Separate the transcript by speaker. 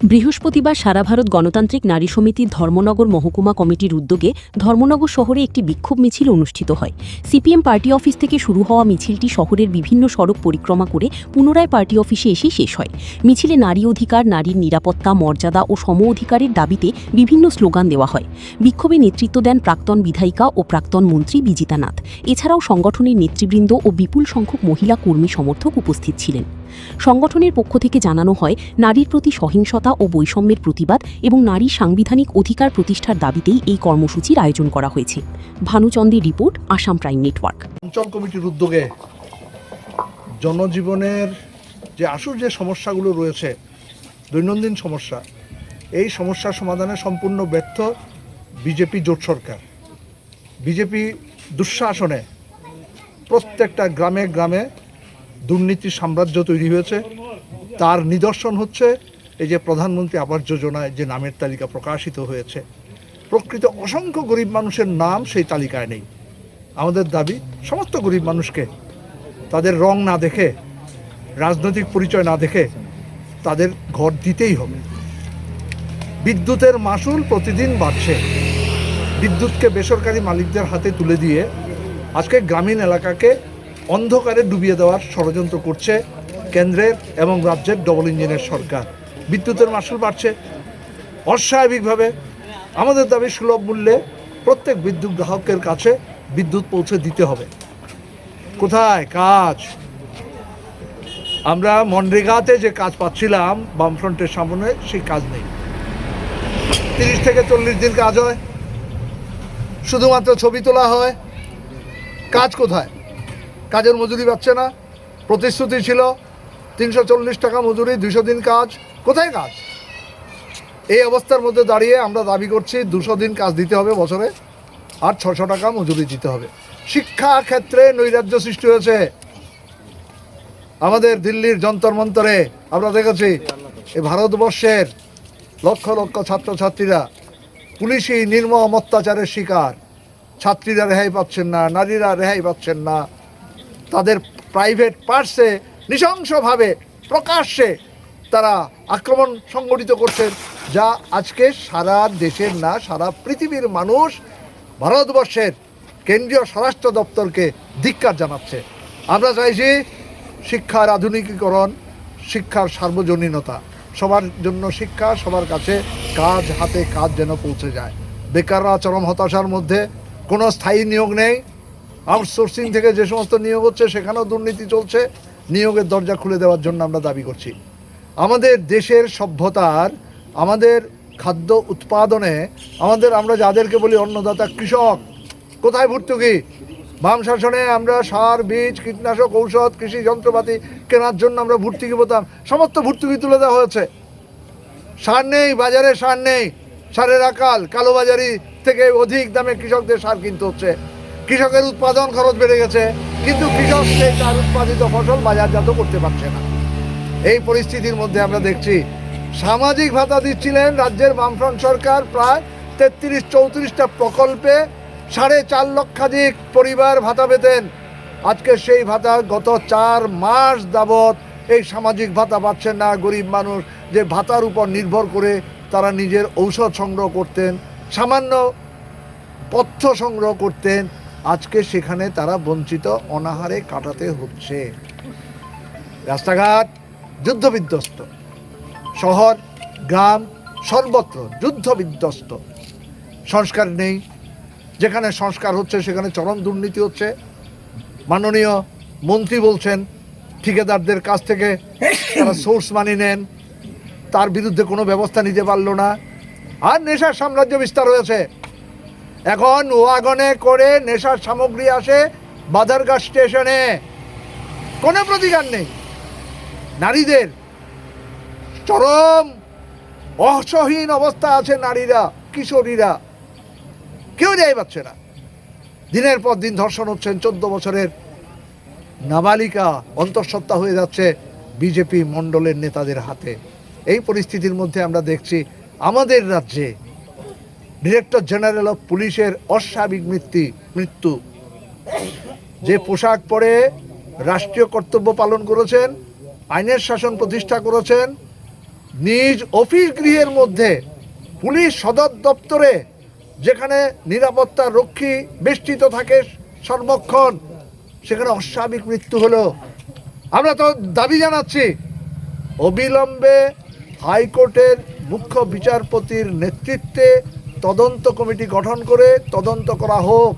Speaker 1: বৃহস্পতিবার সারা ভারত গণতান্ত্রিক নারী সমিতির ধর্মনগর মহকুমা কমিটির উদ্যোগে ধর্মনগর শহরে একটি বিক্ষোভ মিছিল অনুষ্ঠিত হয়। সিপিএম পার্টি অফিস থেকে শুরু হওয়া মিছিলটি শহরের বিভিন্ন সড়ক পরিক্রমা করে পুনরায় পার্টি অফিসে এসে শেষ হয়। মিছিলে নারী অধিকার, নারীর নিরাপত্তা, মর্যাদা ও সম অধিকারের দাবিতে বিভিন্ন স্লোগান দেওয়া হয়। বিক্ষোভে নেতৃত্ব দেন প্রাক্তন বিধায়িকা ও প্রাক্তন মন্ত্রী বিজিতা নাথ। এছাড়াও সংগঠনের নেতৃবৃন্দ ও বিপুল সংখ্যক মহিলা কর্মী সমর্থক উপস্থিত ছিলেন। সংগঠনের পক্ষ থেকে জানানো হয়, নারীর প্রতি সহিংসতা ও বৈষম্যের প্রতিবাদ এবং নারী সাংবিধানিক অধিকার প্রতিষ্ঠার দাবিতেই এই কর্মসূচির আয়োজন করা হয়েছে। ভানুচন্দ্রের রিপোর্ট, আসাম প্রাইম নেটওয়ার্ক।
Speaker 2: অঞ্চল কমিটির উদ্যোগে জনজীবনের যে সমস্যাগুলো রয়েছে, দৈনন্দিন সমস্যা, এই সমস্যার সমাধানে সম্পূর্ণ ব্যর্থ বিজেপি জোট সরকার। বিজেপি দুঃশাসনে প্রত্যেকটা গ্রামে গ্রামে দুর্নীতির সাম্রাজ্য তৈরি হয়েছে। তার নিদর্শন হচ্ছে এই যে প্রধানমন্ত্রী আবাস যোজনায় যে নামের তালিকা প্রকাশিত হয়েছে, প্রকৃত অসংখ্য গরিব মানুষের নাম সেই তালিকায় নেই। আমাদের দাবি, সমস্ত গরিব মানুষকে তাদের রং না দেখে, রাজনৈতিক পরিচয় না দেখে তাদের ঘর দিতেই হবে। বিদ্যুতের মাশুল প্রতিদিন বাড়ছে। বিদ্যুৎকে বেসরকারি মালিকদের হাতে তুলে দিয়ে আজকে গ্রামীণ এলাকাকে অন্ধকারে ডুবিয়ে দেওয়ার ষড়যন্ত্র করছে কেন্দ্রের এবং রাজ্যের ডবল ইঞ্জিনের সরকার। বিদ্যুতের মাশুল বাড়ছে অস্বাভাবিকভাবে। আমাদের দাবি, সুলভ মূল্যে প্রত্যেক বিদ্যুৎ গ্রাহকের কাছে বিদ্যুৎ পৌঁছে দিতে হবে। কোথায় কাজ? আমরা মনরেগাতে যে কাজ পাচ্ছিলাম বামফ্রন্টের সামনে, সেই কাজ নেই। 30 থেকে 40 দিন কাজ হয়, শুধুমাত্র ছবি তোলা হয়। কাজ কোথায়? কাজের মজুরি পাচ্ছে না। প্রতিশ্রুতি ছিল 340 টাকা মজুরি, 200 দিন কাজ। কোথায় কাজ? এই অবস্থার মধ্যে দাঁড়িয়ে আমরা দাবি করছি 200 দিন কাজ দিতে হবে বছরে, আর 600 টাকা মজুরি দিতে হবে। শিক্ষা ক্ষেত্রে নৈরাজ্য সৃষ্টি হয়েছে। আমাদের দিল্লির যন্তর মন্তরে আমরা দেখেছি এই ভারতবর্ষের লক্ষ লক্ষ ছাত্রছাত্রীরা পুলিশি নির্মম অত্যাচারের শিকার। ছাত্রীরা রেহাই পাচ্ছেন না, নারীরা রেহাই পাচ্ছেন না। তাদের প্রাইভেট পার্সে নৃশংসভাবে প্রকাশ্যে তারা আক্রমণ সংগঠিত করছেন, যা আজকে সারা দেশের না, সারা পৃথিবীর মানুষ ভারতবর্ষের কেন্দ্রীয় স্বরাষ্ট্র দপ্তরকে ধিক্কার জানাচ্ছে। আমরা চাইছি শিক্ষার আধুনিকীকরণ, শিক্ষার সার্বজনীনতা, সবার জন্য শিক্ষা, সবার কাছে কাজ, হাতে কাজ যেন পৌঁছে যায়। বেকাররা চরম হতাশার মধ্যে, কোনো স্থায়ী নিয়োগ নেই। আউটসোর্সিং থেকে যে সমস্ত নিয়োগ হচ্ছে সেখানেও দুর্নীতি চলছে। নিয়োগের দরজা খুলে দেওয়ার জন্য আমরা দাবি করছি। আমাদের দেশের সভ্যতার, আমাদের খাদ্য উৎপাদনে, আমরা যাদেরকে বলি অন্নদাতা কৃষক, কোথায় ভর্তুকি? বাম শাসনে আমরা সার, বীজ, কীটনাশক, ঔষধ, কৃষি যন্ত্রপাতি কেনার জন্য আমরা ভর্তুকি পেতাম, সমস্ত ভর্তুকি তুলে দেওয়া হয়েছে। সার নেই, বাজারে সার নেই, সারের আকাল, কালোবাজারি থেকে অধিক দামে কৃষকদের সার কিনতে হচ্ছে। কৃষকের উৎপাদন খরচ বেড়ে গেছে, কিন্তু কৃষক সেই তার উৎপাদিত ফসল বাজারজাত করতে পারছে না। এই পরিস্থিতির মধ্যে আমরা দেখছি সামাজিক ভাতা দিচ্ছিলেন রাজ্যের বামফ্রন্ট সরকার, প্রায় 33-34টা প্রকল্পে 4.5 লক্ষাধিক পরিবার ভাতা পেতেন। আজকে সেই ভাতা গত 4 মাস যাবৎ এই সামাজিক ভাতা পাচ্ছেন না। গরিব মানুষ যে ভাতার উপর নির্ভর করে তারা নিজের ঔষধ সংগ্রহ করতেন, সামান্য পথ্য সংগ্রহ করতেন, আজকে সেখানে তারা বঞ্চিত, অনাহারে কাটাতে হচ্ছে। রাস্তাঘাট যুদ্ধবিধ্বস্ত, শহর গ্রাম সর্বত্র যুদ্ধবিধ্বস্ত। সংস্কার নেই, যেখানে সংস্কার হচ্ছে সেখানে চরম দুর্নীতি হচ্ছে। মাননীয় মন্ত্রী বলছেন ঠিকাদারদের কাছ থেকে তারা সোর্স মানি নেন, তার বিরুদ্ধে কোনো ব্যবস্থা নিতে পারল না। আর নেশার সাম্রাজ্য বিস্তার হয়েছে। এখন ওয়াগনে করে নেশার সামগ্রী আসে বাজারঘাট স্টেশনে, কোনো প্রতিকার নেই। নারীদের চরম অসহীন অবস্থা আছে, নারীরা, কিশোরীরা, কেউ রেহাই পাচ্ছে না। দিনের পর দিন ধর্ষণ হচ্ছেন। 14 বছরের নাবালিকা অন্তঃসত্ত্বা হয়ে যাচ্ছে বিজেপি মণ্ডলের নেতাদের হাতে। এই পরিস্থিতির মধ্যে আমরা দেখছি আমাদের রাজ্যে ডিরেক্টর জেনারেল অফ পুলিশের অস্বাভাবিক মৃত্যু। যে পোশাক পরে রাষ্ট্রীয় কর্তব্য পালন করেছেন, আইনের শাসন প্রতিষ্ঠা করেছেন, নিজ অফিস গৃহের মধ্যে পুলিশ সদর দপ্তরে যেখানে নিরাপত্তা রক্ষী বেষ্টিত থাকে সর্বক্ষণ, সেখানে অস্বাভাবিক মৃত্যু হলো। আমরা তো দাবি জানাচ্ছি অবিলম্বে হাইকোর্টের মুখ্য বিচারপতির নেতৃত্বে তদন্ত কমিটি গঠন করে তদন্ত করা হোক।